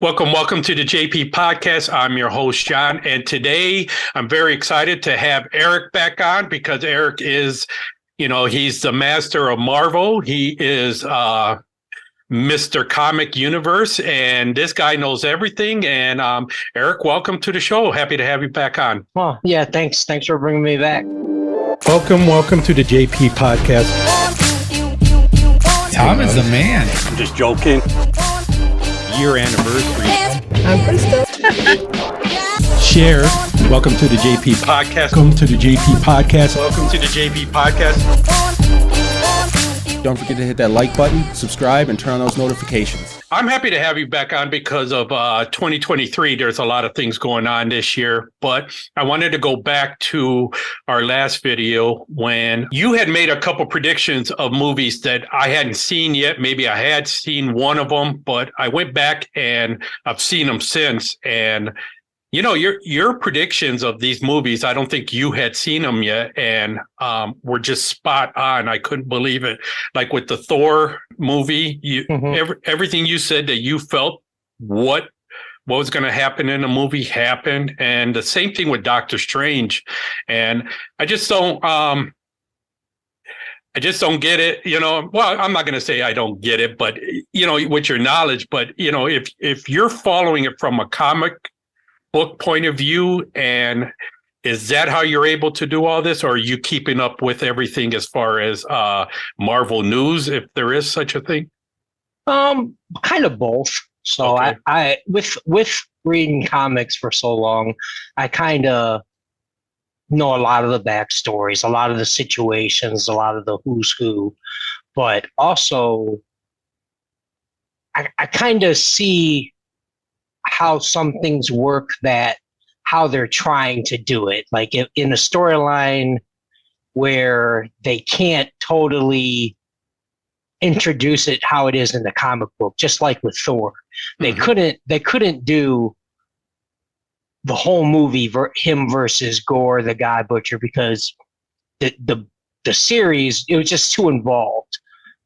Welcome to the JP Podcast. I'm your host, John, and today I'm very excited to have Erik back on because Erik is, he's the master of Marvel. He is Mr. Comic Universe, and this guy knows everything. And Erik, welcome to the show. Happy to have you back on. Well, yeah, thanks for bringing me back. Welcome to the JP Podcast. Tom is the man. I'm just joking. Year anniversary. I'm Crystal. Share. Welcome to the JP Podcast. Welcome to the JP Podcast. Welcome to the JP Podcast. Don't forget to hit that like button, subscribe, and turn on those notifications. I'm happy to have you back on because of 2023. There's a lot of things going on this year, but I wanted to go back to our last video when you had made a couple predictions of movies that I hadn't seen yet. Maybe I had seen one of them, but I went back and I've seen them since. And your predictions of these movies, I don't think you had seen them yet, and were just spot on. I couldn't believe it. Like with the Thor movie, everything you said that you felt what was going to happen in the movie happened, and the same thing with Doctor Strange. And I just don't get it. Well, I'm not going to say I don't get it, but with your knowledge. But if you're following it from a comic book point of view, and is that how you're able to do all this, or are you keeping up with everything as far as Marvel news, if there is such a thing? Kind of both. So Okay. I with reading comics for so long, I kind of know a lot of the backstories, a lot of the situations, a lot of the who's who, but also I kind of see how some things work, that how they're trying to do it. Like in a storyline where they can't totally introduce it how it is in the comic book, just like with Thor. They couldn't do the whole movie him versus Gore the God Butcher, because the series, it was just too involved.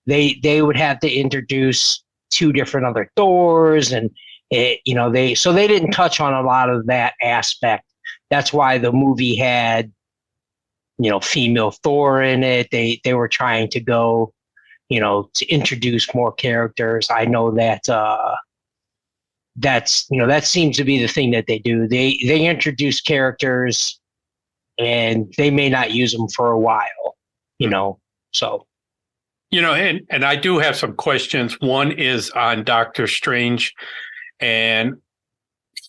They would have to introduce two different other Thors, and they didn't touch on a lot of that aspect. That's why the movie had, female Thor in it. They were trying to go, to introduce more characters. I know that that seems to be the thing that they do. They introduce characters, and they may not use them for a while, so. And I do have some questions. One is on Doctor Strange. And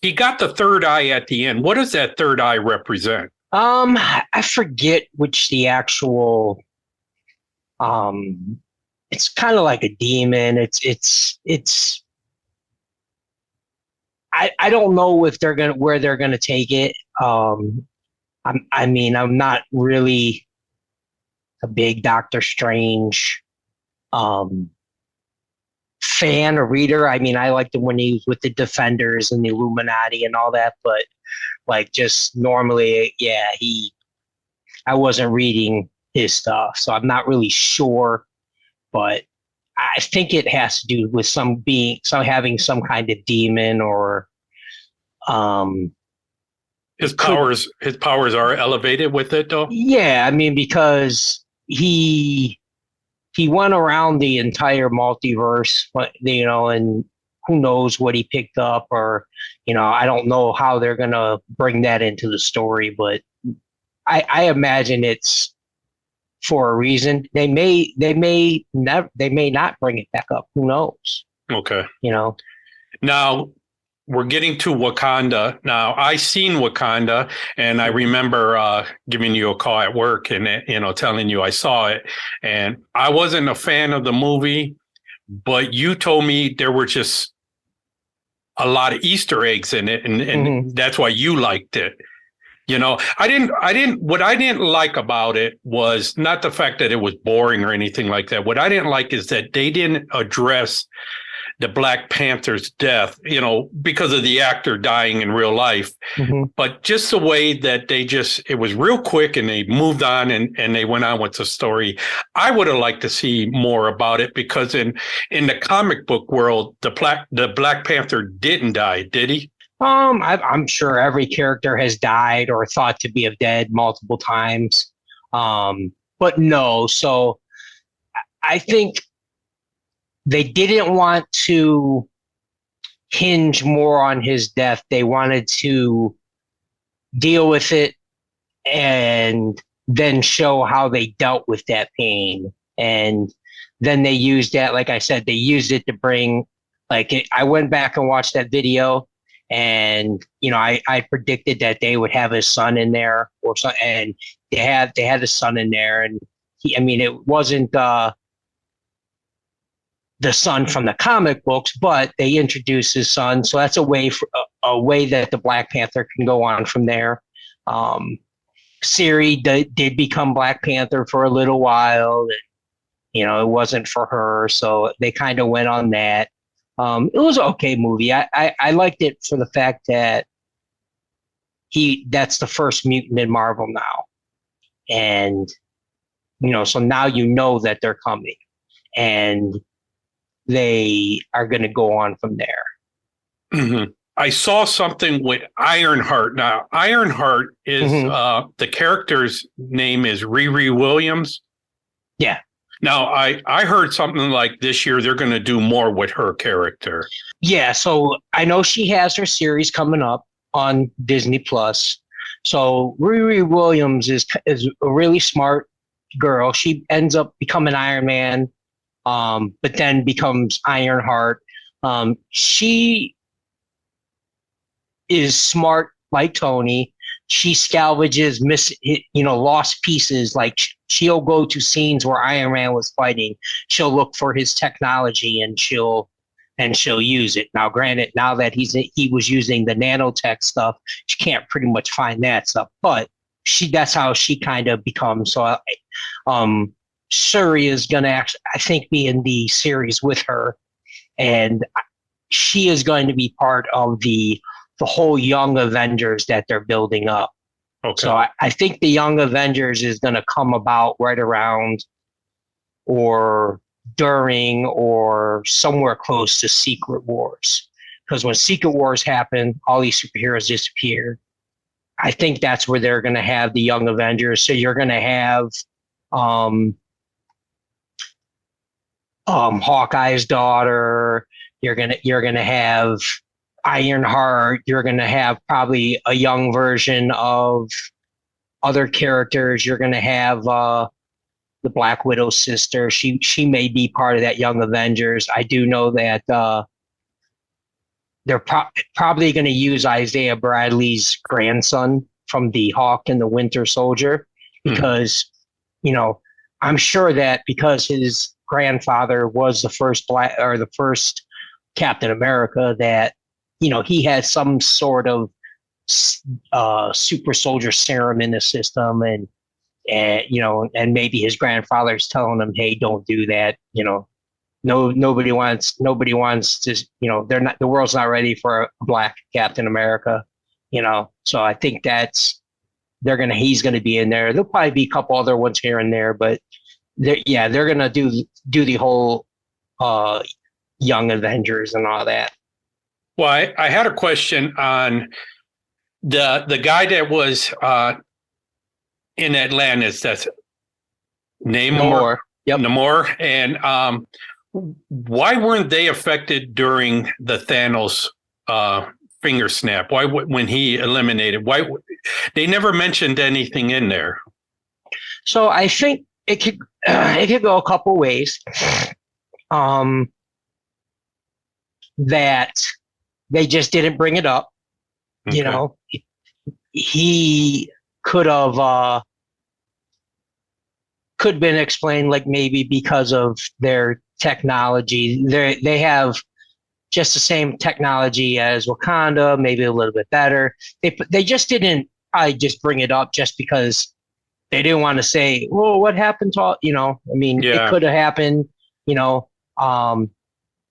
he got the third eye at the end. What does that third eye represent? I forget which the actual. It's kind of like a demon. It's. I don't know if where they're gonna take it. I'm not really a big Doctor Strange fan or reader. I liked him when he was with the Defenders and the Illuminati and all that, but just normally, I wasn't reading his stuff, so I'm not really sure, but I think it has to do with having some kind of demon, or his powers are elevated with it, though. Yeah, because he went around the entire multiverse, and who knows what he picked up, or, I don't know how they're going to bring that into the story, but I imagine it's for a reason. They may not bring it back up. Who knows? Okay. Now we're getting to Wakanda. Now, I seen Wakanda, and I remember giving you a call at work and, telling you I saw it. And I wasn't a fan of the movie, but you told me there were just a lot of Easter eggs in it, and that's why you liked it. What I didn't like about it was not the fact that it was boring or anything like that. What I didn't like is that they didn't address the Black Panther's death, because of the actor dying in real life. Mm-hmm. But just the way that it was real quick and they moved on and they went on with the story. I would have liked to see more about it because in the comic book world, the Black Panther didn't die, did he? I'm sure every character has died or thought to be dead multiple times. But no, so I think they didn't want to hinge more on his death. They wanted to deal with it and then show how they dealt with that pain. And then they used that, like I said, they used it to bring, I went back and watched that video, and I predicted that they would have his son in there or so, and they had his son in there, and it wasn't the son from the comic books, but they introduced his son, so that's a way that the Black Panther can go on from there. Siri did become Black Panther for a little while, and it wasn't for her, so they kind of went on that. It was an okay movie. I liked it for the fact that that's the first mutant in Marvel now, and so now that they're coming, and they are going to go on from there. Mm-hmm. I saw something with Ironheart. Now, Ironheart is the character's name is Riri Williams. Yeah. Now, I heard something like this year they're going to do more with her character. Yeah, so I know she has her series coming up on Disney Plus. So Riri Williams is a really smart girl. She ends up becoming Iron Man. But then becomes Ironheart. She is smart like Tony. She salvages lost pieces. Like she'll go to scenes where Iron Man was fighting. She'll look for his technology and she'll use it. Now, granted, now that he was using the nanotech stuff, she can't pretty much find that stuff. But that's how she kind of becomes. So, Shuri is going to actually, I think, be in the series with her, and she is going to be part of the whole Young Avengers that they're building up. Okay. So I think the Young Avengers is going to come about right around or during or somewhere close to Secret Wars, because when Secret Wars happened, all these superheroes disappeared. I think that's where they're going to have the Young Avengers. So you're going to have Hawkeye's daughter. You're gonna have Ironheart. You're gonna have probably a young version of other characters. You're gonna have the Black Widow's sister. She may be part of that Young Avengers. I do know that they're probably going to use Isaiah Bradley's grandson from the Hawk and the Winter Soldier, because I'm sure that because his grandfather was the first Captain America, that he had some sort of super soldier serum in the system, and maybe his grandfather's telling him, hey, don't do that. Nobody wants to, the world's not ready for a black Captain America, so I think he's going to be in there. There'll probably be a couple other ones here and there, but they're going to do the whole Young Avengers and all that. Well, I had a question on the guy that was in Atlantis. That's Namor. Yep. Namor. And why weren't they affected during the Thanos finger snap? Why, when he eliminated? Why they never mentioned anything in there? So I think it could go a couple ways. That they just didn't bring it up. Okay. He could have could been explained, like maybe because of their technology. They have just the same technology as Wakanda, maybe a little bit better. They just didn't just bring it up just because they didn't want to say, well, what happened to all, It could have happened,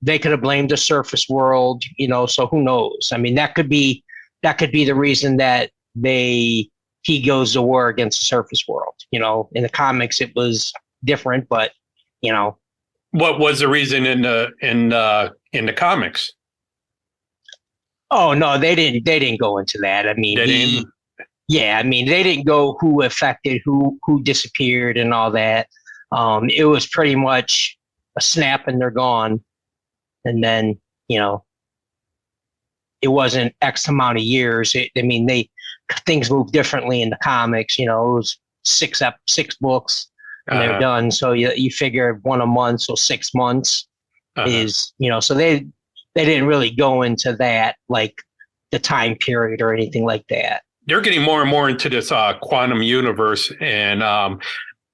they could have blamed the surface world, so who knows? I mean, that could be the reason that he goes to war against the surface world. In the comics it was different, but What was the reason in the comics? Oh no, they didn't go into that. I mean, They didn't? yeah, I mean, they didn't go who affected who disappeared and all that. It was pretty much a snap and they're gone. And then, it wasn't X amount of years. Things move differently in the comics. It was six books and they're done. So you figure one a month, so 6 months is, so they didn't really go into that, like the time period or anything like that. They're getting more and more into this quantum universe. And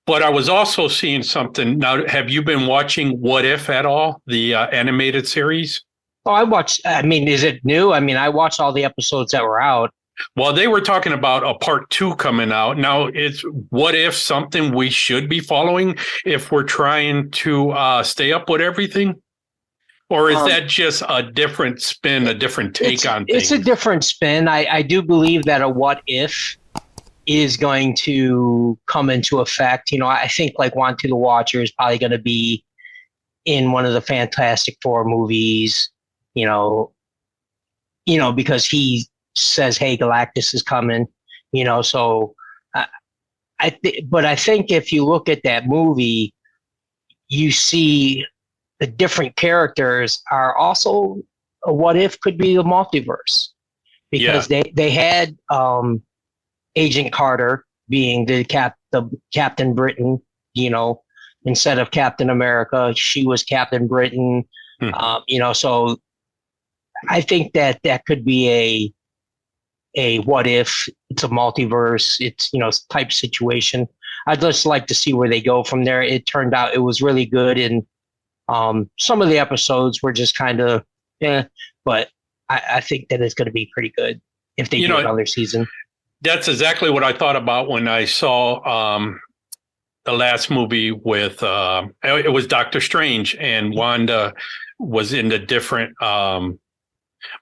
but I was also seeing something. Now, have you been watching What If at all, the animated series? Oh, is it new? I mean, I watched all the episodes that were out. Well, they were talking about a part 2 coming out. Now, it's what if something we should be following if we're trying to stay up with everything? Or is that just a different spin, a different take on things? It's a different spin. I do believe that a what if is going to come into effect. I think like Want to the Watcher is probably going to be in one of the Fantastic Four movies, because he says, hey, Galactus is coming, so but I think if you look at that movie, you see the different characters are also a what if could be the multiverse, because they had Agent Carter being the Captain Britain, instead of Captain America, she was Captain Britain. So I think that could be a what if it's a multiverse, it's type situation. I'd just like to see where they go from there. It turned out it was really good, and some of the episodes were just kind of but I think that it's going to be pretty good if they do another season. That's exactly what I thought about when I saw the last movie with it was Doctor Strange, and Wanda was in the different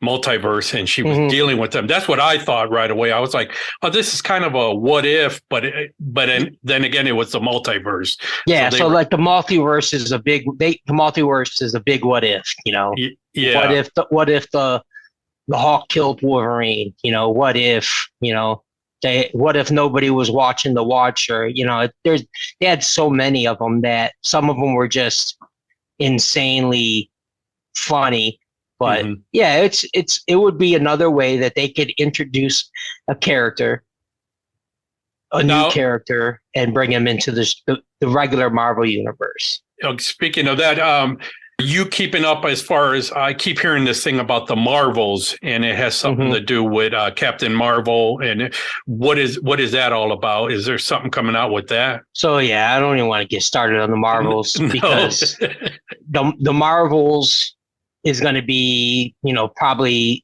multiverse, and she was dealing with them. That's what I thought right away. I was like, oh, this is kind of a what if, but then again, it was the multiverse. Yeah, so like the multiverse is a big what if, Yeah. What if the Hawk killed Wolverine? What if, what if nobody was watching the Watcher? They had so many of them that some of them were just insanely funny. But it would be another way that they could introduce a new character, and bring him into the regular Marvel universe. Speaking of that, you keeping up as far as I keep hearing this thing about the Marvels, and it has something to do with Captain Marvel. And what is that all about? Is there something coming out with that? So I don't even want to get started on the Marvels because the Marvels is going to be, probably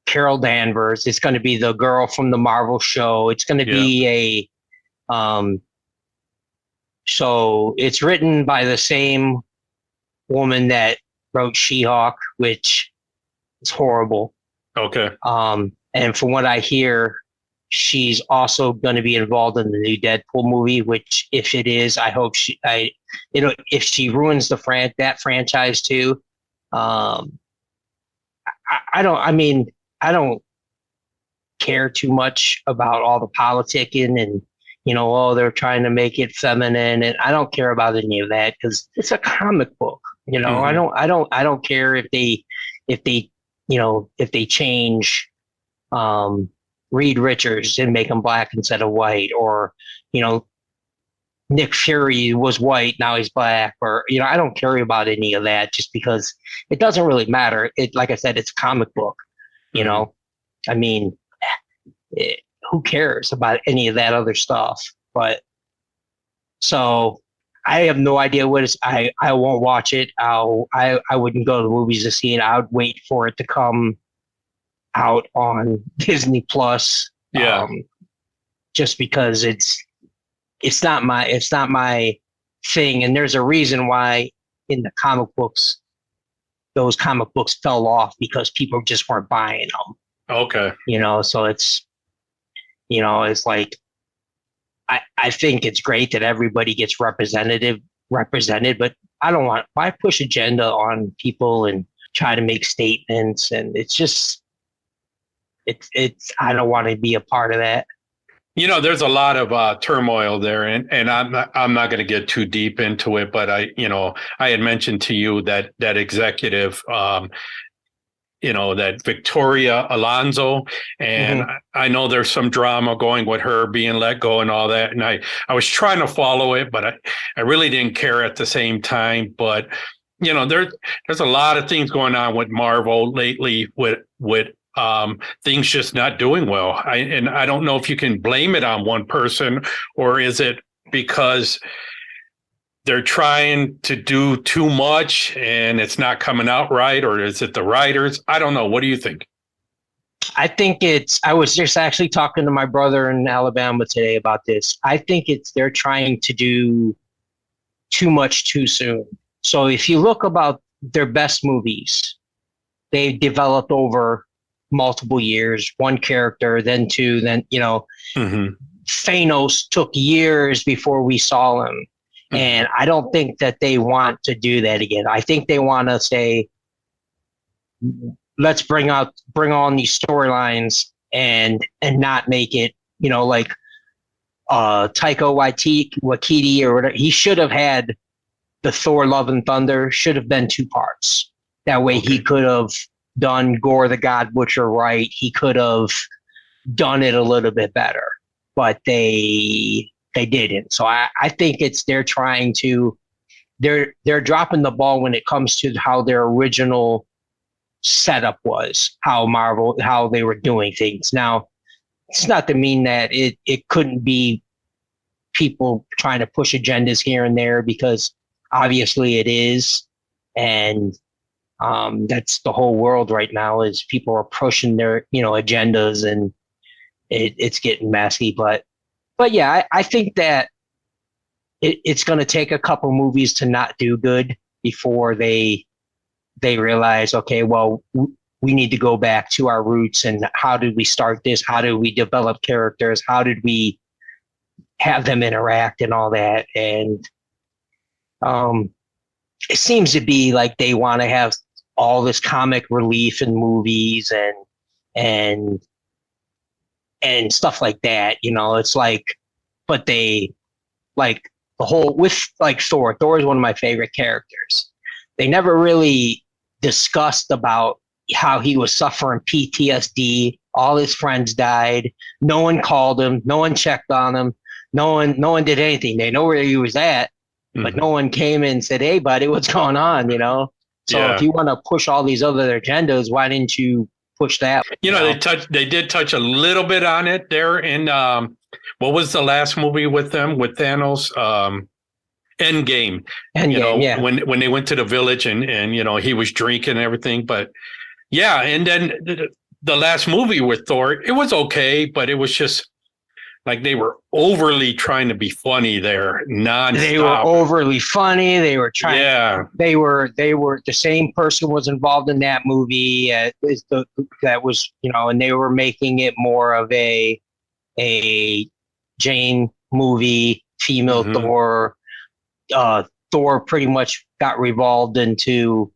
Carol Danvers. It's going to be the girl from the Marvel show. It's going to be so it's written by the same woman that wrote She-Hulk, which is horrible. Okay. And from what I hear, she's also going to be involved in the new Deadpool movie, which if it is, I hope if she ruins that franchise too, I don't care too much about all the politicking and they're trying to make it feminine, and I don't care about any of that because it's a comic book. I don't care if they change Reed Richards and make him black instead of white, or Nick Fury was white, now he's black, or I don't care about any of that, just because it doesn't really matter. Like I said, it's a comic book. Who cares about any of that other stuff? But so I have no idea what it's. I won't watch it. I wouldn't go to the movies to see it. I would wait for it to come out on Disney Plus. Just because it's not my thing, and there's a reason why in the comic books those comic books fell off because people just weren't buying them. Okay. So it's, it's like, I think it's great that everybody gets represented, but I don't want, why push agenda on people and try to make statements? And it's just, I don't want to be a part of that. There's a lot of turmoil there, and I'm not going to get too deep into it, but I had mentioned to you that executive, that Victoria Alonso, and I know there's some drama going with her being let go and all that, and I was trying to follow it, but I really didn't care at the same time. But there's a lot of things going on with Marvel lately with things just not doing well. I don't know if you can blame it on one person, or is it because they're trying to do too much and it's not coming out right, or is it the writers? I don't know. What do you think? I think I was just actually talking to my brother in Alabama today about this. I think they're trying to do too much too soon. So if you look about their best movies, they've developed over multiple years, one character, then two, then, Thanos took years before we saw him. And I don't think that they want to do that again. I think they want to say, let's bring on these storylines and not make it, like Taika Waititi or whatever. He should have had the Thor Love and Thunder, should have been 2 parts. That way he could have done Gore the God Butcher right. He could have done it a little bit better, but they didn't. So I think they're trying to, they're dropping the ball when it comes to how their original setup was, how they were doing things. Now, it's not to mean that it couldn't be people trying to push agendas here and there, because obviously it is. And that's the whole world right now, is people are pushing their, agendas, and it's getting messy. But yeah, I think that it's going to take a couple movies to not do good before they realize, okay, well, we need to go back to our roots, and how did we start this? How did we develop characters? How did we have them interact and all that? And it seems to be like they want to have all this comic relief in movies and stuff like that. It's like, but they like the whole with like Thor. Thor is one of my favorite characters. They never really discussed about how he was suffering PTSD. All his friends died. No one called him. No one checked on him. No one did anything. They know where he was at, but no one came in and said, "Hey, buddy, what's going on?" So if you want to push all these other agendas, why didn't you push that? They did touch a little bit on it there in what was the last movie with them, with Thanos? Endgame. Yeah. When they went to the village and he was drinking and everything. But yeah, and then the last movie with Thor, it was okay, but it was just like they were overly trying to be funny there, nonstop. They were overly funny. They were trying. Yeah. They were the same person was involved in that movie that was, and they were making it more of a Jane movie, female Thor. Thor pretty much got revolved into,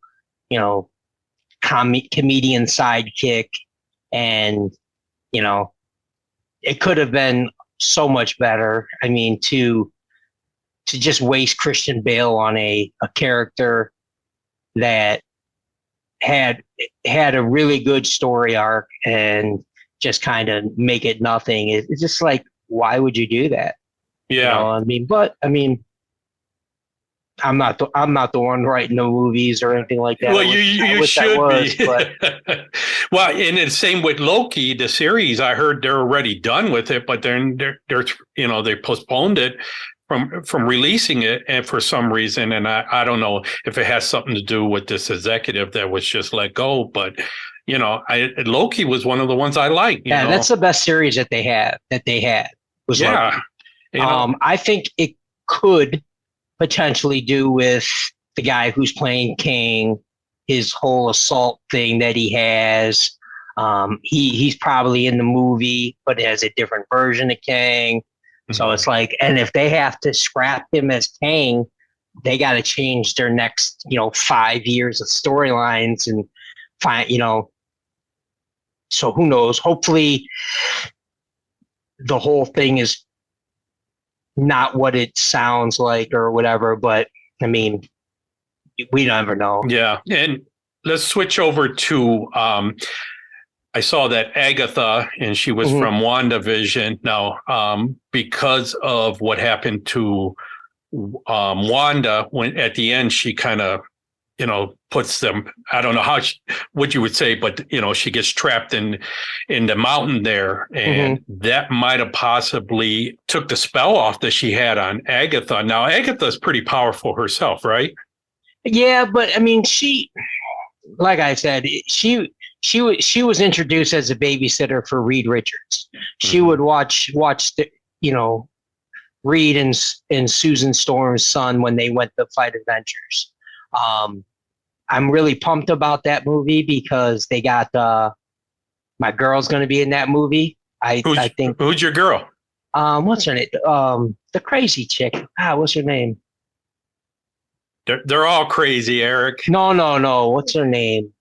comedian sidekick, and it could have been so much better. I mean, to just waste Christian Bale on a character that had a really good story arc and just kind of make it nothing. It's just like, why would you do that? Yeah. I'm not the one writing the movies or anything like that. Well, you should be. But well, and the same with Loki, the series. I heard they're already done with it, but then they postponed it from releasing it, and for some reason, and I don't know if it has something to do with this executive that was just let go, but Loki was one of the ones I liked. Yeah, that's the best series that they had. Was Loki. I think it could potentially do with the guy who's playing King. his whole assault thing that he has. He's probably in the movie, but has a different version of Kang. So it's like, and if they have to scrap him as Kang, they got to change their next, 5 years of storylines and find, so who knows? Hopefully the whole thing is not what it sounds like or whatever, but I mean, we never know. Yeah. And let's switch over to, I saw that Agatha, and she was from WandaVision. Now, because of what happened to Wanda, when at the end she kind of, puts them. I don't know what you would say, but she gets trapped in the mountain there, and that might have possibly took the spell off that she had on Agatha. Now, Agatha's pretty powerful herself, right? Yeah, but I mean, like I said, she was introduced as a babysitter for Reed Richards. She would watch the, Reed and Susan Storm's son when they went to fight Avengers. I'm really pumped about that movie because they got my girl's going to be in that movie. I think. Who's your girl? What's her name? The crazy chick. What's her name? They're all crazy, Erik. No. What's her name?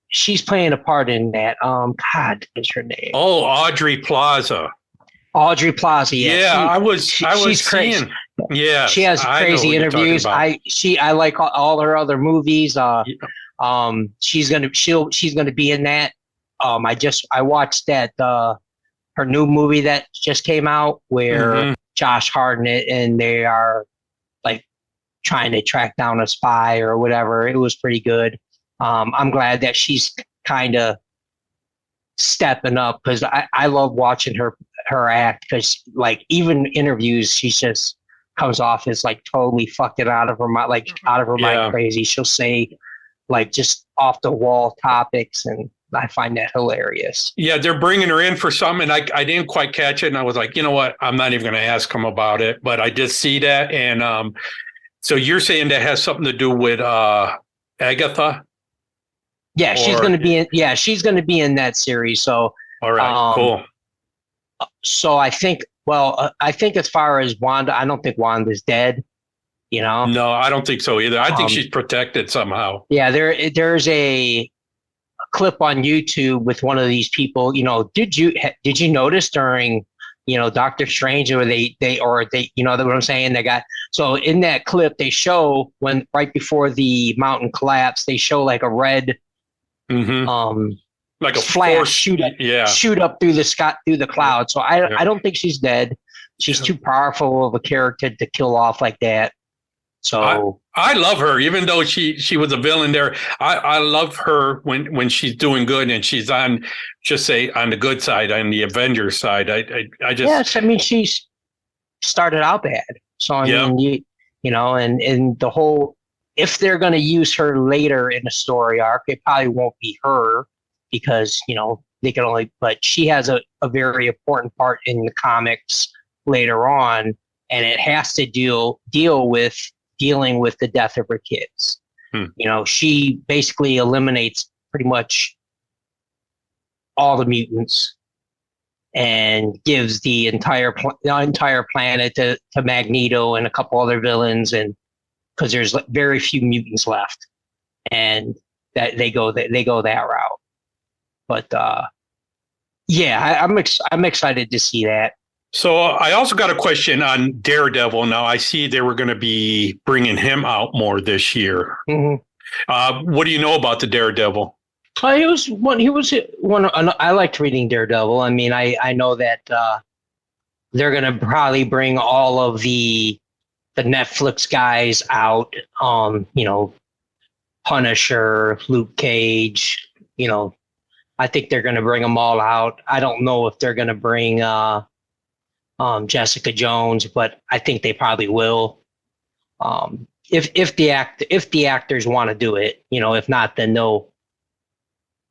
She's playing a part in that. God, what's her name? Oh, Aubrey Plaza. Audrey Plaza. Yeah, I was she's crazy. seeing. Yeah, she has crazy interviews. I like all her other movies. She's gonna be in that. I watched that her new movie that just came out where Josh Hartnett and they are like trying to track down a spy or whatever. It was pretty good. I'm glad that she's kind of stepping up because I love watching her act because like even interviews she just comes off as like totally fucking out of her mind crazy. She'll say like just off the wall topics and I find that hilarious. Yeah, they're bringing her in for something, and I didn't quite catch it, and I was like, you know what, I'm not even going to ask him about it, but I did see that, and so you're saying that has something to do with Agatha? Yeah, she's going to be in. Yeah, she's going to be in that series. So, all right, cool. So I think, I think as far as Wanda, I don't think Wanda's dead. No, I don't think so either. I think she's protected somehow. Yeah, there's a clip on YouTube with one of these people. Did you notice during Doctor Strange where they what I'm saying? They got so in that clip they show when right before the mountain collapsed, they show like a red. Like a flash shoot up through the sky, through the cloud. So I don't think she's dead. She's too powerful of a character to kill off like that. So I love her, even though she was a villain there. I love her when she's doing good and she's on the good side, on the Avengers side. I just yes, I mean she's started out bad. So I mean and the whole. If they're going to use her later in a story arc, it probably won't be her because, they can only, but she has a very important part in the comics later on, and it has to dealing with the death of her kids. She basically eliminates pretty much all the mutants and gives the entire planet to Magneto and a couple other villains and because there's very few mutants left, and that they go that route. But I'm excited to see that. So I also got a question on Daredevil. Now I see they were going to be bringing him out more this year. What do you know about the Daredevil? He was one. I liked reading Daredevil. I mean, I know that they're going to probably bring all of the Netflix guys out, Punisher, Luke Cage, I think they're going to bring them all out. I don't know if they're going to bring Jessica Jones, but I think they probably will. If the actors want to do it, if not, then they'll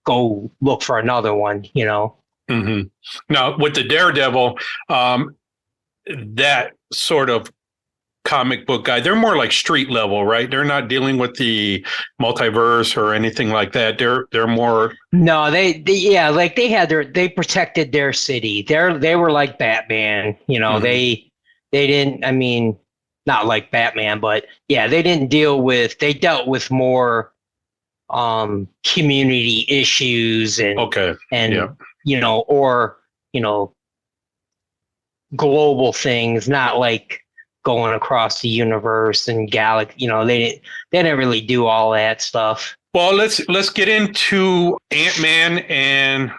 go look for another one, Now with the Daredevil, that sort of comic book guy. They're more like street level, right? They're not dealing with the multiverse or anything like that. They're more. No, they protected their city. They were like Batman, they didn't, I mean, not like Batman, but yeah, they dealt with more community issues and or global things, not like going across the universe and galaxy. They didn't really do all that stuff. Well, let's get into Ant-Man and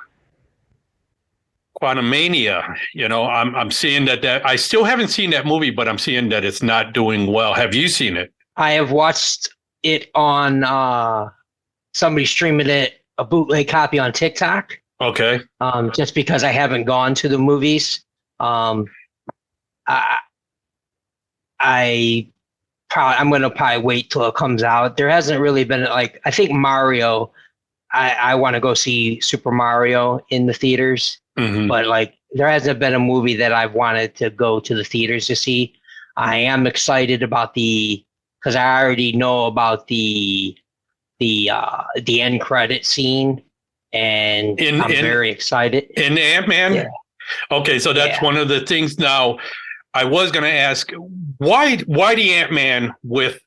Quantumania. I'm seeing that I still haven't seen that movie, but I'm seeing that it's not doing well. Have you seen it? I have watched it on somebody streaming it, a bootleg copy on TikTok. Okay. Just because I haven't gone to the movies. I'm gonna probably wait till it comes out. There hasn't really been I think Mario. I want to go see Super Mario in the theaters, but there hasn't been a movie that I've wanted to go to the theaters to see. I am excited about because I already know about the end credit scene, and I'm very excited. In Ant-Man? Yeah. Okay, so that's one of the things. Now, I was going to ask, why the Ant-Man with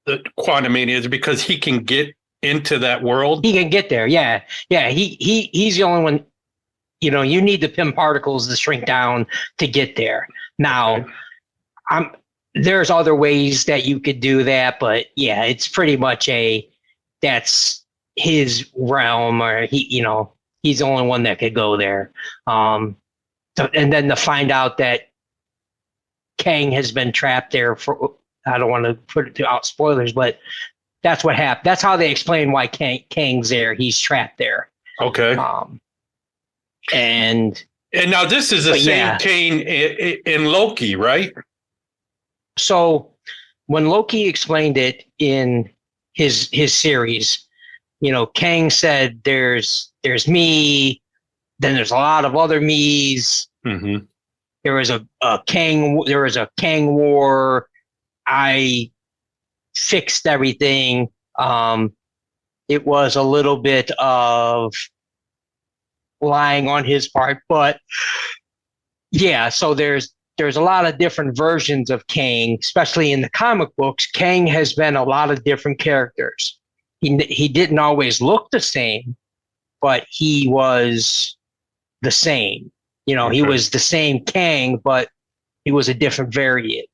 the Quantumania? Is it because he can get into that world? He can get there, yeah. He's the only one. You need the Pym particles to shrink down to get there. Now, there's other ways that you could do that, but yeah, it's pretty much that's his realm, or he's the only one that could go there. And then to find out that Kang has been trapped there for, I don't want to put it out spoilers, but that's what happened. That's how they explain why Kang's there. He's trapped there. Okay. And now this is the same Kang in Loki, right? So when Loki explained it in his series, Kang said there's me, then there's a lot of other me's. Mm-hmm. There was a Kang war. I fixed everything. It was a little bit of lying on his part, but yeah, so there's a lot of different versions of Kang, especially in the comic books. Kang has been a lot of different characters. He didn't always look the same, but he was the same. He was the same Kang, but he was a different variant.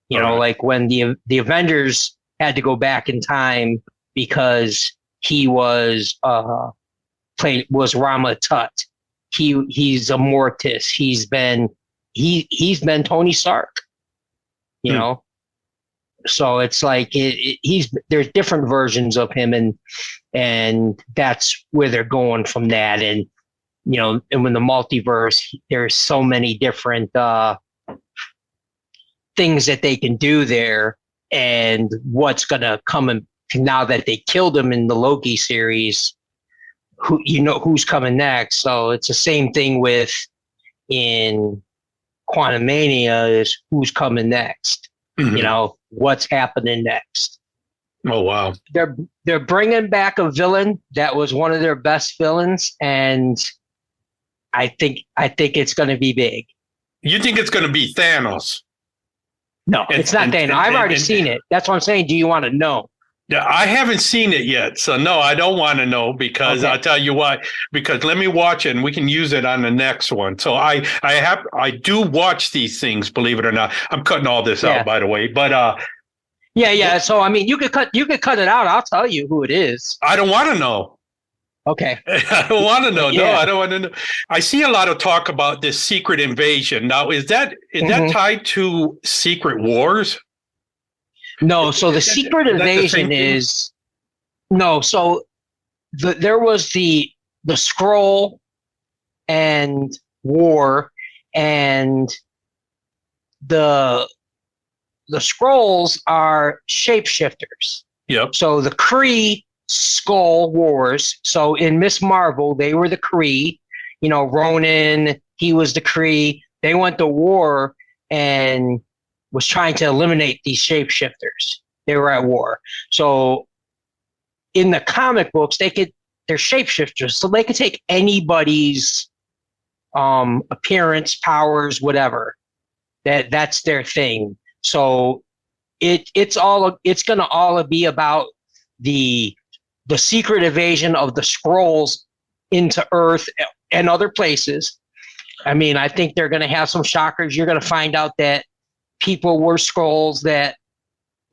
Like when the Avengers had to go back in time because he was Rama Tut. He's a Mortis. He's been Tony Stark. So it's like there's different versions of him, and that's where they're going from that. And and when the multiverse, there's so many different things that they can do there, and what's gonna come now that they killed him in the Loki series. Who's coming next? So it's the same thing in Quantumania is who's coming next. Mm-hmm. What's happening next. Oh wow! They're bringing back a villain that was one of their best villains, and I think it's going to be big. You think it's going to be Thanos? No, it's not Thanos. I've already seen it. That's what I'm saying. Do you want to know? Yeah, I haven't seen it yet, so no, I don't want to know because I'll tell you why. Because let me watch it, and we can use it on the next one. So I do watch these things, believe it or not. I'm cutting all this out, by the way, but yeah. So I mean, you could cut it out. I'll tell you who it is. I don't want to know. Okay. I don't want to know. No, I don't want to know. I see a lot of talk about this secret invasion. Now, is that tied to Secret Wars? No, so the secret invasion is no. So there was the Skrull and war, and the Skrulls are shapeshifters. Yep. So the Kree Skull Wars. So in Miss Marvel, they were the Kree. Ronan, he was the Kree. They went to war, and was trying to eliminate these shapeshifters. They were at war. So in the comic books, they're shapeshifters, so they could take anybody's appearance, powers, whatever. That's their thing. So it's gonna all be about the secret invasion of the Skrulls into Earth and other places. I mean, I think they're gonna have some shockers. You're gonna find out that people were Skrulls that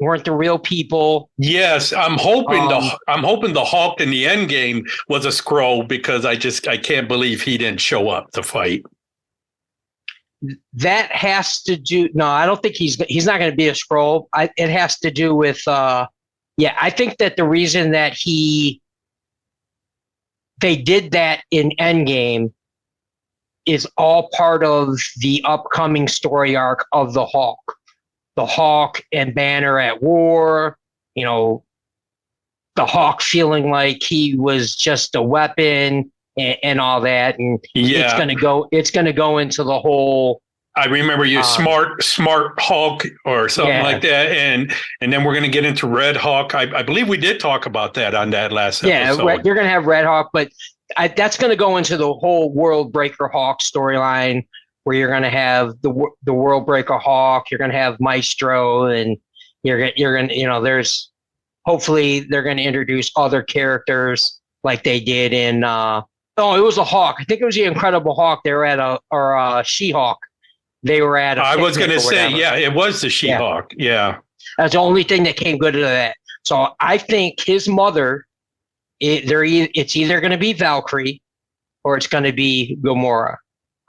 weren't the real people. Yes, I'm hoping the Hulk in the Endgame was a Skrull, because I can't believe he didn't show up to fight. That has to do. No, I don't think he's not going to be a Skrull. It has to do with. I think that the reason that they did that in Endgame is all part of the upcoming story arc of the Hulk. The Hawk and Banner at war, the Hawk feeling like he was just a weapon and all that, and it's gonna go into the whole. I remember you smart Hulk or something like that, and then we're gonna get into Red Hawk. I believe we did talk about that on that last episode. Yeah, you're gonna have Red Hawk, but that's gonna go into the whole World Breaker Hawk storyline, where you're going to have the World Breaker Hawk, you're going to have Maestro, and you're going to, there's, hopefully they're going to introduce other characters like they did in, it was a Hawk. I think it was the Incredible Hulk. They were at She-Hulk. They were at I was going to say, yeah, it was the She-Hulk. Yeah. That's the only thing that came good out of that. So I think his mother, it's either going to be Valkyrie or it's going to be Gamora.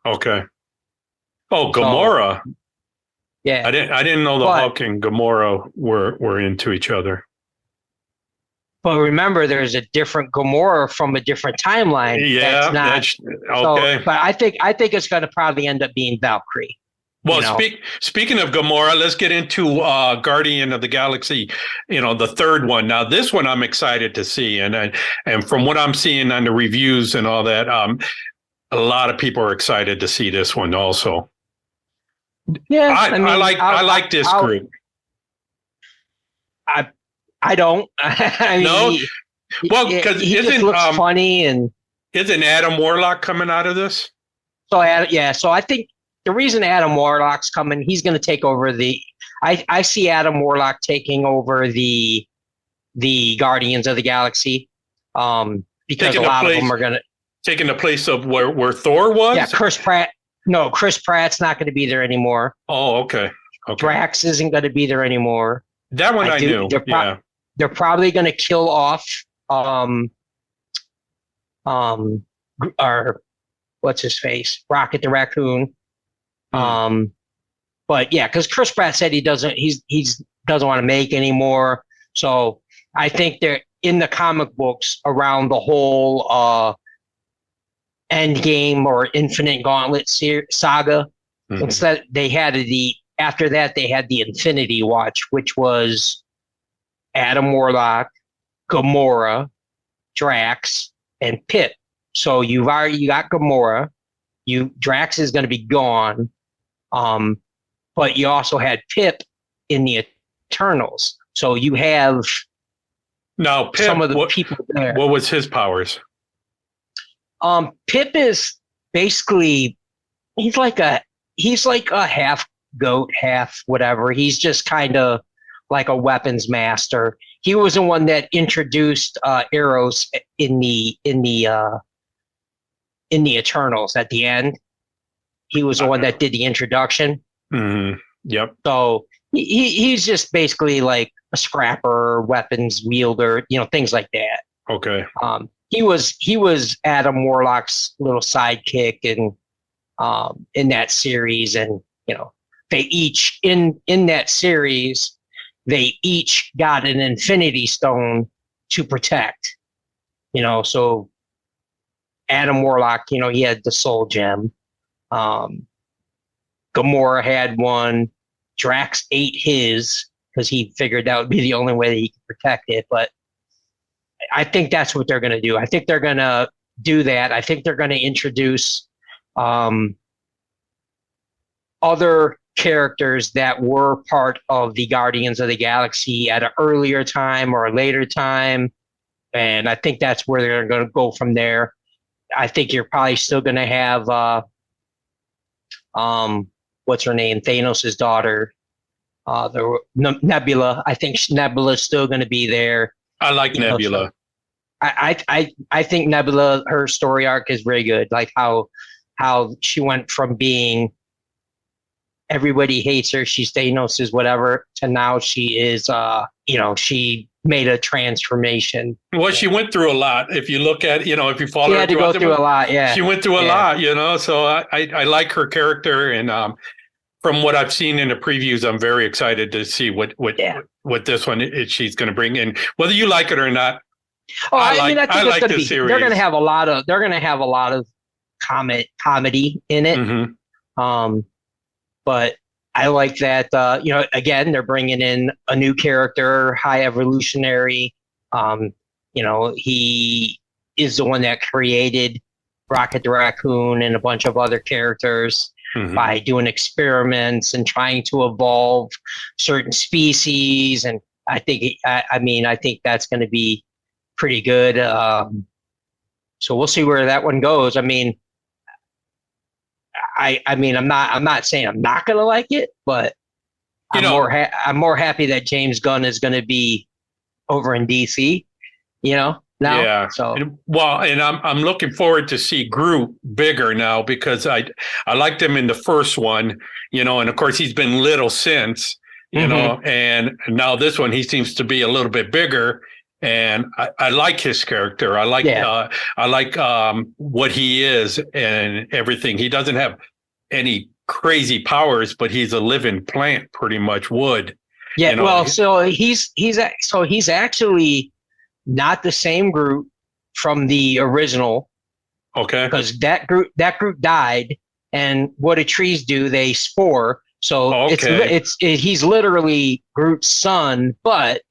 Okay. Oh, Gamora. So, yeah. I didn't know the Hulk and Gamora were into each other. But remember, there's a different Gamora from a different timeline. Yeah, that's okay. So, but I think it's going to probably end up being Valkyrie. Well, speaking of Gamora, let's get into Guardian of the Galaxy, the third one. Now, this one I'm excited to see, and from what I'm seeing on the reviews and all that, a lot of people are excited to see this one also. Yeah, I like this group. I don't. I mean, no, well, because he just looks funny, and isn't Adam Warlock coming out of this? So I think the reason Adam Warlock's coming, he's going to take over I see Adam Warlock taking over the Guardians of the Galaxy, because a lot of them are going to taking the place of where Thor was. Yeah, Chris Pratt. No, Chris Pratt's not going to be there anymore. Oh, okay. Drax isn't going to be there anymore. That one I knew. They're probably going to kill off or what's his face, Rocket the Raccoon. But yeah, because Chris Pratt said he doesn't want to make anymore. So I think they're in the comic books around the whole Endgame or Infinite Gauntlet saga. Mm-hmm. Instead, after that they had the Infinity Watch, which was Adam Warlock, Gamora, Drax, and Pip. So you got Gamora. Drax is going to be gone, but you also had Pip in the Eternals. So you have now Pip, some of the people there. What was his powers? Pip is basically he's like a half goat, half whatever. He's just kind of like a weapons master. He was the one that introduced arrows in the Eternals at the end. He was the one that did the introduction. Mm-hmm. Yep. So he's just basically like a scrapper, weapons wielder, things like that. Okay. He was Adam Warlock's little sidekick in that series, and they each in that series they each got an Infinity Stone to protect. So Adam Warlock, he had the Soul Gem. Gamora had one. Drax ate his because he figured that would be the only way that he could protect it. But I think that's what they're going to do. I think they're going to do that. I think they're going to introduce other characters that were part of the Guardians of the Galaxy at an earlier time or a later time. And I think that's where they're going to go from there. I think you're probably still going to have, what's her name? Thanos' daughter, Nebula. I think Nebula's still going to be there. I like Nebula. So I think Nebula, her story arc is very good. Like how she went from being everybody hates her, she's Thanos' whatever, to now she is, she made a transformation. Well, she went through a lot. If you look at, if you follow her, she had to go through a lot. Yeah, she went through a lot. So I like her character, and from what I've seen in the previews, I'm very excited to see what this one she's going to bring in, whether you like it or not. Oh, I think like this series. They're going to have a lot of comedy in it. Mm-hmm. But I like that. Again, they're bringing in a new character, High Evolutionary. He is the one that created Rocket the Raccoon and a bunch of other characters by doing experiments and trying to evolve certain species. And I think that's going to be pretty good. So we'll see where that one goes. I mean, I'm not saying I'm not going to like it, but I'm more happy that James Gunn is going to be over in DC, now. Yeah. So and I'm looking forward to see Groot bigger now, because I liked him in the first one, and of course he's been little since, and now this one he seems to be a little bit bigger, and I like his character. I like what he is and everything. He doesn't have any crazy powers, but he's a living plant, pretty much wood. Yeah. Well, so he's actually not the same Groot from the original. Okay. Because that Groot died, and what do trees do? They spore. So he's literally Groot's son, but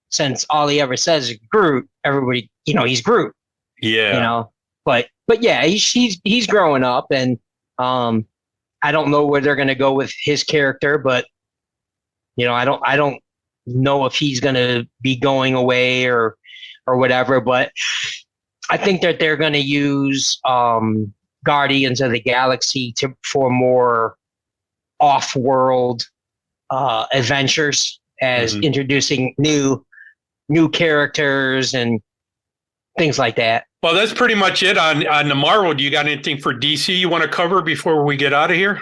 since all he ever says is Groot, everybody, he's Groot. Yeah. But yeah, he's growing up, and I don't know where they're going to go with his character, but I don't know if he's going to be going away or whatever. But I think that they're going to use Guardians of the Galaxy for more off-world adventures, as introducing new characters and things like that. Well, that's pretty much it on the Marvel. Do you got anything for DC you want to cover before we get out of here?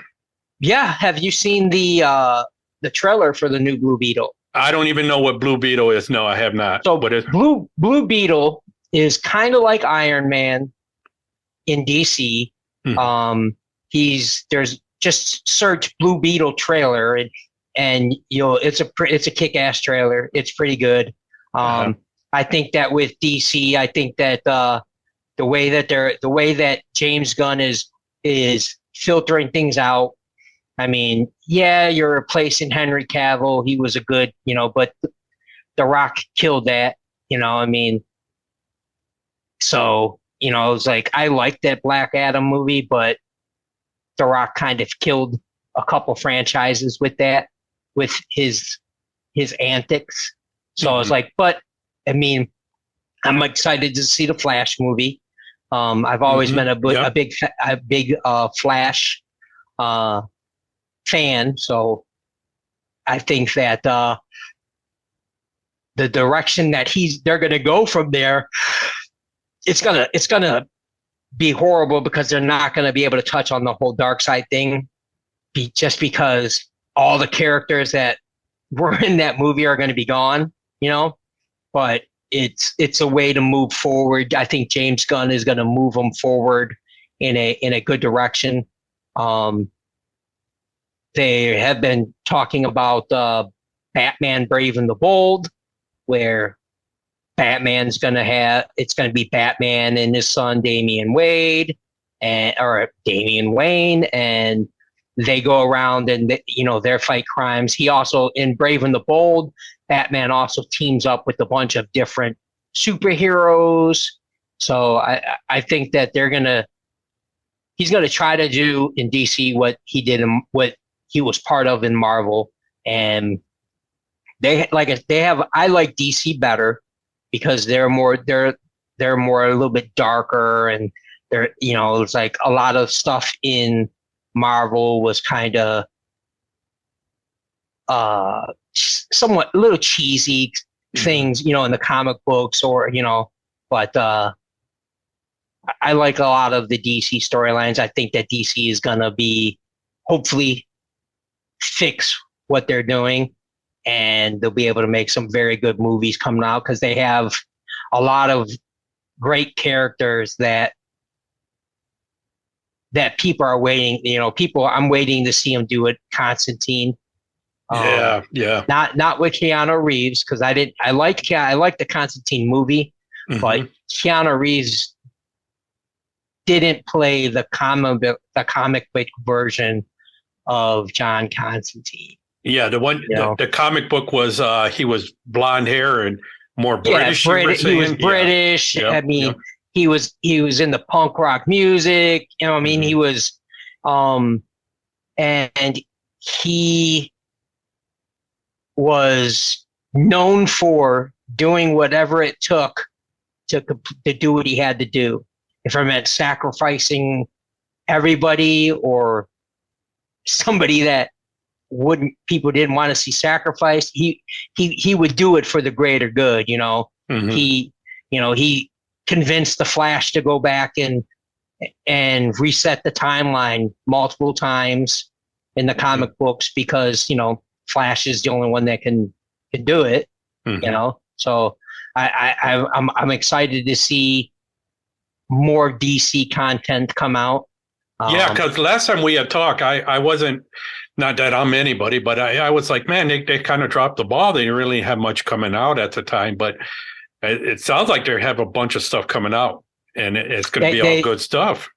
Yeah. Have you seen the trailer for the new Blue Beetle? I don't even know what Blue Beetle is. No, I have not. So Blue Beetle is kind of like Iron Man in DC. There's just search Blue Beetle trailer, and it's a kick-ass trailer. It's pretty good. I think that with DC, I think that the way that James Gunn is filtering things out. I mean, yeah, you're replacing Henry Cavill. He was a good, but The Rock killed that. I mean, so it's like I liked that Black Adam movie, but The Rock kind of killed a couple franchises with his antics. So it's like, but I mean, I'm excited to see the Flash movie. I've always been a big Flash fan, so I think that the direction that they're going to go from there, it's gonna be horrible, because they're not going to be able to touch on the whole dark side thing, just because all the characters that were in that movie are going to be gone, but it's a way to move forward. I think James Gunn is going to move them forward in a good direction. They have been talking about Batman Brave and the Bold, where it's going to be Batman and his son Damian Wayne, and they go around and they fight crimes. He also, in Brave and the Bold, Batman also teams up with a bunch of different superheroes. So I think that he's gonna try to do in DC what he he was part of in Marvel, and I like DC better because they're more a little bit darker, and it's like a lot of stuff in Marvel was kind of somewhat a little cheesy things, in the comic books, or but I like a lot of the DC storylines. I think that DC is gonna be hopefully fix what they're doing, and they'll be able to make some very good movies coming out because they have a lot of great characters that people are waiting. I'm waiting to see them do it. Constantine. Yeah. Not with Keanu Reeves, because I like the Constantine movie, but Keanu Reeves didn't play the comic book version of John Constantine. Yeah, the comic book was he was blonde hair and more British. He was British. Yeah. I mean, he was in the punk rock music. I mean, he was, and he was known for doing whatever it took to do what he had to do. If it meant sacrificing everybody or somebody that people didn't want to see sacrificed, he would do it for the greater good. He convinced the Flash to go back and reset the timeline multiple times in the comic books because Flash is the only one that can do it. So I'm excited to see more DC content come out. Because last time we had talked, I wasn't, not that I'm anybody, but I was like, man, they kind of dropped the ball. They didn't really have much coming out at the time, but it sounds like they have a bunch of stuff coming out, and it's going to be all good stuff.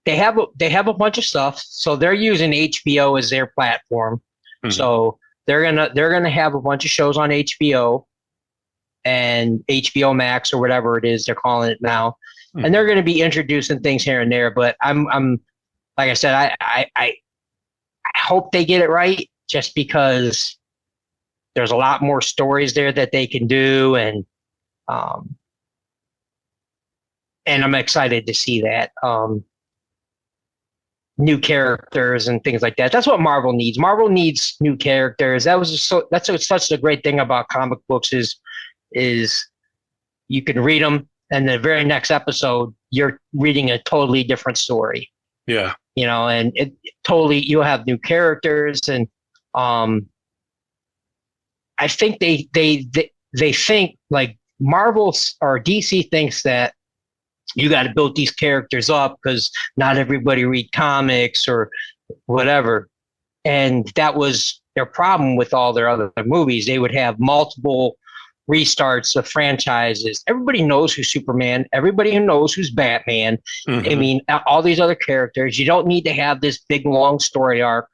They have a bunch of stuff, so they're using HBO as their platform. So they're gonna have a bunch of shows on HBO and HBO Max or whatever it is they're calling it now, and they're going to be introducing things here and there. But I'm like I said, I hope they get it right, just because there's a lot more stories there that they can do, and I'm excited to see that. New characters and things like that. That's what Marvel needs. Marvel needs new characters. That's such a great thing about comic books is you can read them, and the very next episode you're reading a totally different story. Yeah. And you'll have new characters, and I think they think like Marvel or DC thinks that you got to build these characters up because not everybody read comics or whatever. And that was their problem with all their other movies. They would have multiple restarts of franchises. Everybody knows who's Superman. Everybody knows who's Batman. I mean, all these other characters. You don't need to have this big, long story arc.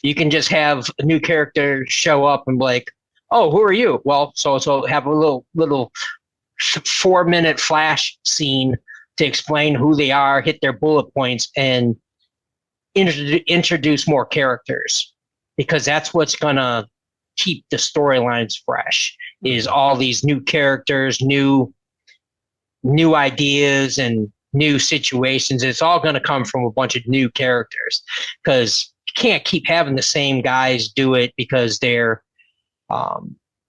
You can just have a new character show up and be like, oh, who are you? Well, so have a little 4-minute flash scene to explain who they are, hit their bullet points, and introduce more characters, because that's what's going to keep the storylines fresh, is all these new characters, new ideas, and new situations. It's all going to come from a bunch of new characters, because you can't keep having the same guys do it, because they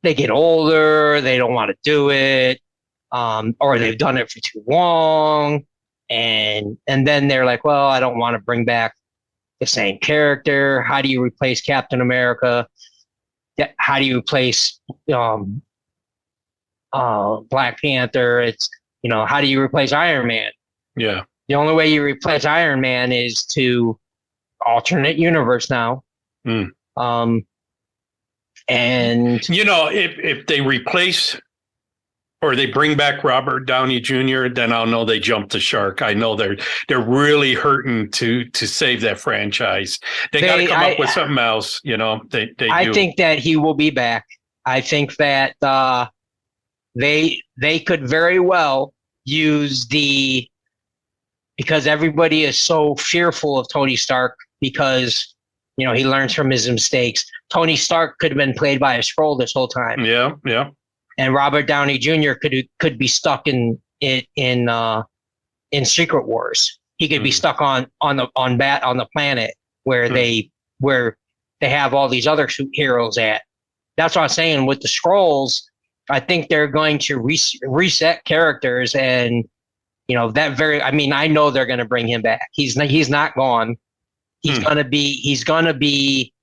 get older, they don't want to do it, or they've done it for too long, and then they're like, well, I don't want to bring back the same character. How do you replace Captain America? How do you replace Black Panther? It's how do you replace Iron Man? Yeah. The only way you replace Iron Man is to alternate universe now. And if they replace or they bring back Robert Downey Jr., then I'll know they jumped the shark. I know they're really hurting to save that franchise. They got to come up with something else. I think that he will be back. I think that they could very well use because everybody is so fearful of Tony Stark, because he learns from his mistakes. Tony Stark could have been played by a Skrull this whole time. Yeah, yeah. And Robert Downey Jr. could be stuck in Secret Wars. He could be stuck on the planet where they have all these other heroes at. That's what I'm saying with the Skrulls. I think they're going to reset characters, and I know they're going to bring him back. He's not gone. He's gonna be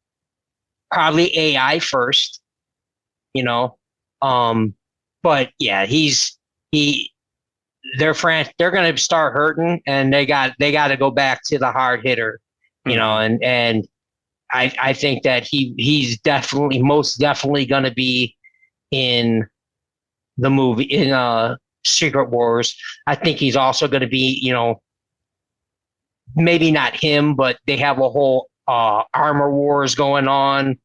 probably AI first, but yeah, they're gonna start hurting, and they got to go back to the hard hitter, and I think that he's most definitely gonna be in the movie in Secret Wars. I think he's also gonna be, maybe not him, but they have a whole armor wars going on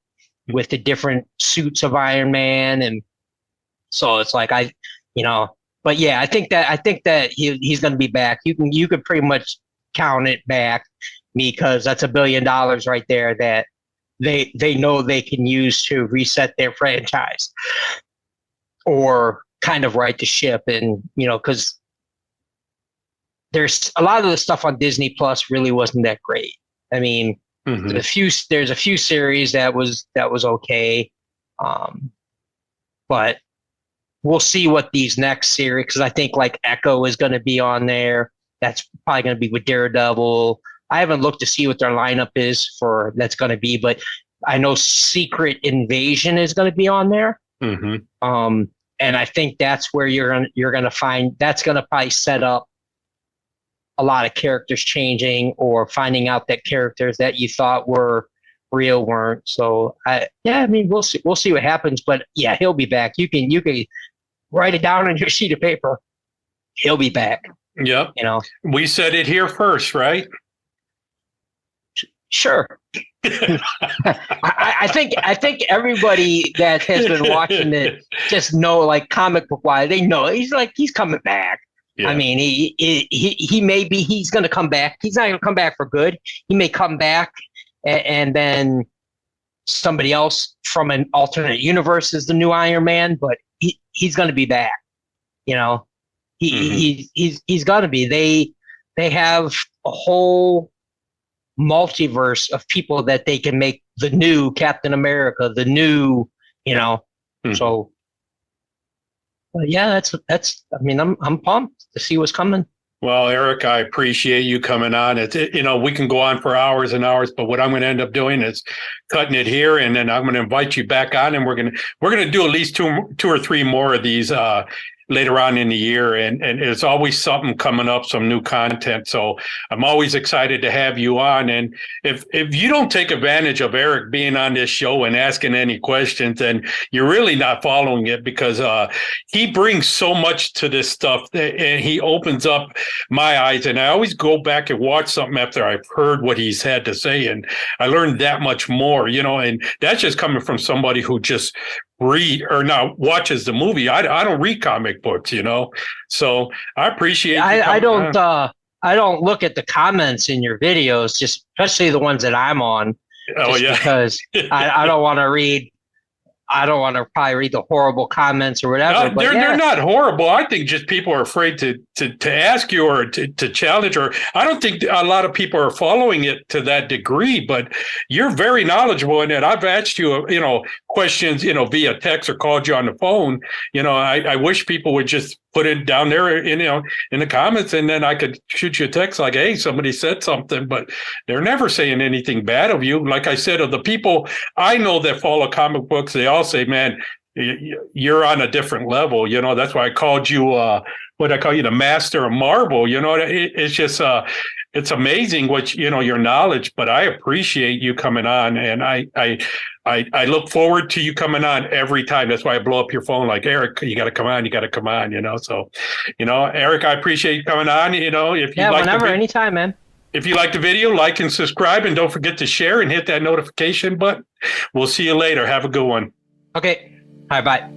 with the different suits of Iron Man, and so it's like but yeah, I think that he's going to be back. You could pretty much count it back, because that's $1 billion right there that they know they can use to reset their franchise or kind of right the ship, and because there's a lot of the stuff on Disney Plus really wasn't that great. I mean, there's a few series that was okay, but we'll see what these next series, because I think like Echo is going to be on there. That's probably going to be with Daredevil. I haven't looked to see what their lineup is for that's going to be, but I know Secret Invasion is going to be on there. And I think that's where you're going to find that's going to probably set up a lot of characters changing, or finding out that characters that you thought were real weren't. So we'll see what happens. But yeah, he'll be back. You can write it down on your sheet of paper. He'll be back. Yep. We said it here first, right? Sure. I think everybody that has been watching it just know, like comic book wise, they know he's coming back. Yeah. I mean, he's going to come back. He's not going to come back for good. He may come back and then somebody else from an alternate universe is the new Iron Man, but he's going to be back. He's going to be. They have a whole multiverse of people that they can make the new Captain America, the new, so. But yeah, that's. I mean, I'm pumped to see what's coming. Well, Erik, I appreciate you coming on. We can go on for hours and hours, but what I'm going to end up doing is cutting it here, and then I'm going to invite you back on, and we're going to do at least two or three more of these later on in the year, and there's always something coming up, some new content. So I'm always excited to have you on. And if you don't take advantage of Erik being on this show and asking any questions, then you're really not following it, because he brings so much to this stuff, and he opens up my eyes. And I always go back and watch something after I've heard what he's had to say, and I learned that much more, and that's just coming from somebody who just watches the movie. I don't read comic books, so I appreciate I don't look at the comments in your videos, just especially the ones that I'm on, because I don't want to read I don't want to probably read the horrible comments or whatever. No, they're not horrible. I think just people are afraid to ask you or to challenge, or I don't think a lot of people are following it to that degree, but you're very knowledgeable in it. I've asked you, questions, via text or called you on the phone. I wish people would just put it down there, in the comments, and then I could shoot you a text like, hey, somebody said something, but they're never saying anything bad of you. Like I said, of the people I know that follow comic books, they all say, man, you're on a different level. That's why I called you, the master of Marvel. It's just, it's amazing what, your knowledge, but I appreciate you coming on. And I look forward to you coming on every time. That's why I blow up your phone like, Erik, you got to come on. So, Erik, I appreciate you coming on. If you like whenever, anytime, man. If you like the video, like and subscribe, and don't forget to share and hit that notification button. We'll see you later. Have a good one. Okay. All right. Bye.